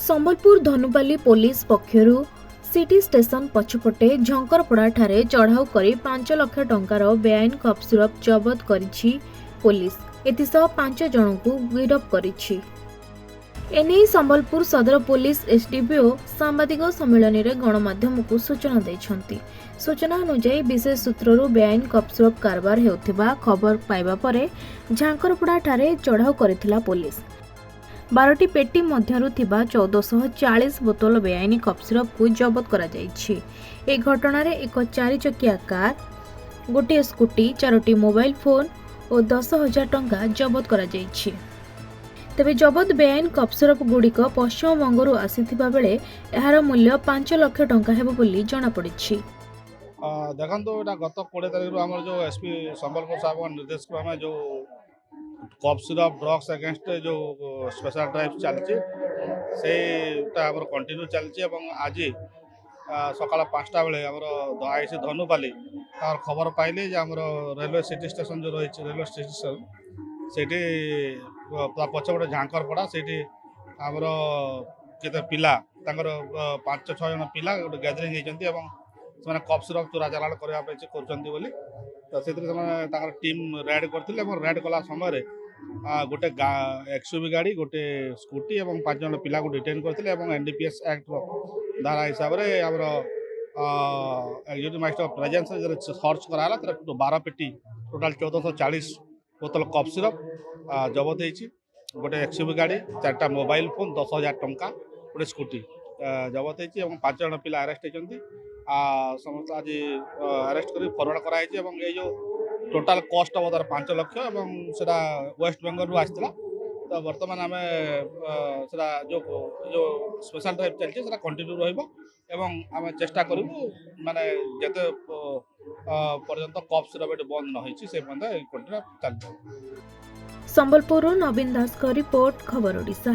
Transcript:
Sambalpur Dhanupali police ପକ୍ଷରୁ city station ପଛପଟେ ଝଙ୍କରପଡ଼ାଠାରେ ଚଢ଼ାଉ କରି 5 ଲକ୍ଷ ଟଙ୍କାର ବେଆଇନ କଫ୍ ସିରପ ଜବତ କରିଛି ପୋଲିସ। ଏଥିସହ 5 ଜଣଙ୍କୁ ଗିରଫ କରିଛି। ଏନେଇ ସମ୍ବଲପୁର ସଦର ପୋଲିସ ଏସଡିପିଓ ସାମ୍ବାଦିକ ସମ୍ମିଳନୀରେ ଗଣମାଧ୍ୟମକୁ ସୂଚନା ଦେଇଛନ୍ତି। ସୂଚନା ଅନୁଯାୟୀ ବିଶେଷ ସୂତ୍ରରୁ ବେଆଇନ କଫ୍ ସିରପ କାରବାର ହେଉଥିବା ଖବର ପାଇବା ପରେ ଝଙ୍କରପଡ଼ାଠାରେ ଚଢ଼ାଉ କରିଥିଲା ପୋଲିସ। 12ଟି ପେଟି ମଧ୍ୟରୁ ଥିବା 1440 ବୋତଲ ବେଆଇନ କଫ୍ ସିରପକୁ ଜବତ କରାଯାଇଛି। ଏହି ଘଟଣାରେ ଏକ 4 ଚକିଆ କାର, ଗୋଟିଏ ସ୍କୁଟି, 4ଟି ମୋବାଇଲ ଫୋନ ଓ 10,000 ଟଙ୍କା ଜବତ କରାଯାଇଛି। ତେବେ ଜବତ ବେଆଇନ କଫ୍ ସିରପ ଗୁଡ଼ିକ ପଶ୍ଚିମବଙ୍ଗରୁ ଆସିଥିବା ବେଳେ ଏହାର ମୂଲ୍ୟ 5 ଲକ୍ଷ ଟଙ୍କା ହେବ ବୋଲି ଜଣାପଡ଼ିଛି। ଦେଖନ୍ତୁ ଏଇଟା ଗତ 20 ତାରିଖରୁ ଆମର ଯେଉଁ ଏସପି ସମ୍ବଲପୁର ସାହେବଙ୍କ ନିର୍ଦ୍ଦେଶକୁ ଆମେ ଯେଉଁ କଫ୍ ସିରପ ଡ୍ରଗ୍ସ ଏଗେନଷ୍ଟ ଯେଉଁ ସ୍ପେଶାଲ ଡ୍ରାଇଭ୍ ଚାଲିଛି ସେଇଟା ଆମର କଣ୍ଟିନ୍ୟୁ ଚାଲିଛି ଏବଂ ଆଜି ସକାଳ 5ଟା ବେଳେ ଆମର ଆଇସି ଧନୁପାଲି ତାର ଖବର ପାଇଲି ଯେ ଆମର ରେଲୱେ ସିଟି ଷ୍ଟେସନ ଯେଉଁ ରହିଛି ରେଲୱେ ଷ୍ଟେସନ ସେଇଠି ପଛପଟେ ଝାଙ୍କରପଡ଼ା ସେଇଠି ଆମର କେତେ ପିଲା ତାଙ୍କର 5-6 ଜଣ ପିଲା ଗୋଟେ ଗ୍ୟାଦରିଂ ହେଇଛନ୍ତି ଏବଂ ସେମାନେ କଫ୍ ସିରପ ଚୋରା ଚାଲାଣ କରିବା ପାଇଁ କରୁଛନ୍ତି ବୋଲି ତ ସେଥିରେ ସେମାନେ ତାଙ୍କର ଟିମ୍ ରେଡ୍ କରିଥିଲେ ଏବଂ ରେଡ୍ କଲା ସମୟରେ ଗୋଟେ ଏକ୍ସୟୁଭି ଗାଡ଼ି, ଗୋଟେ ସ୍କୁଟି ଏବଂ 5 ଜଣ ପିଲାକୁ ଡିଟେନ୍ କରିଥିଲେ ଏବଂ ଏନ୍ଡିପିଏସ୍ ଆକ୍ଟର ଧାରା ହିସାବରେ ଆମର ଏକ୍ଜିକ୍ୟୁଟିଭ୍ ମାଜିଷ୍ଟ୍ରେଟ୍ ପ୍ରେଜେନ୍ସରେ ସର୍ଚ୍ଚ କରାହେଲା। ତାର 12 ପେଟି ଟୋଟାଲ୍ 1440 ବୋତଲ କଫ୍ ସିରପ ଜବତ ହେଇଛି। ଗୋଟେ ଏକ୍ସୟୁଭି ଗାଡ଼ି, 4ଟା ମୋବାଇଲ ଫୋନ୍, 10,000 ଟଙ୍କା, ଗୋଟେ ସ୍କୁଟି ଜବତ ହେଇଛି ଏବଂ 5 ଜଣ ପିଲା ଆରେଷ୍ଟ ହେଇଛନ୍ତି। ସମସ୍ତେ ଆଜି ଆରେଷ୍ଟ କରି ଫରୱାର୍ଡ଼ କରାଯାଇଛି ଏବଂ ଏଇ ଯେଉଁ ଟୋଟାଲ କଷ୍ଟ ହେବ ତାର 5 ଲକ୍ଷ ଏବଂ ସେଟା ୱେଷ୍ଟବେଙ୍ଗଲରୁ ଆସିଥିଲା। ତ ବର୍ତ୍ତମାନ ଆମେ ସେଟା ଯେଉଁ ସ୍ପେଶାଲ ଡ୍ରାଇଭ୍ ଚାଲିଛି ସେଟା କଣ୍ଟିନ୍ୟୁ ରହିବ ଏବଂ ଆମେ ଚେଷ୍ଟା କରିବୁ ମାନେ ଯେତେ ପର୍ଯ୍ୟନ୍ତ କଫ୍ ସିରପ ଏଠି ବନ୍ଦ ନ ହେଇଛି ସେ ପର୍ଯ୍ୟନ୍ତ ଏଇ କଣ୍ଟିନ୍ୟୁ ଚାଲିବ। ସମ୍ବଲପୁରରୁ ନବୀନ ଦାସଙ୍କ ରିପୋର୍ଟ, ଖବର ଓଡ଼ିଶା।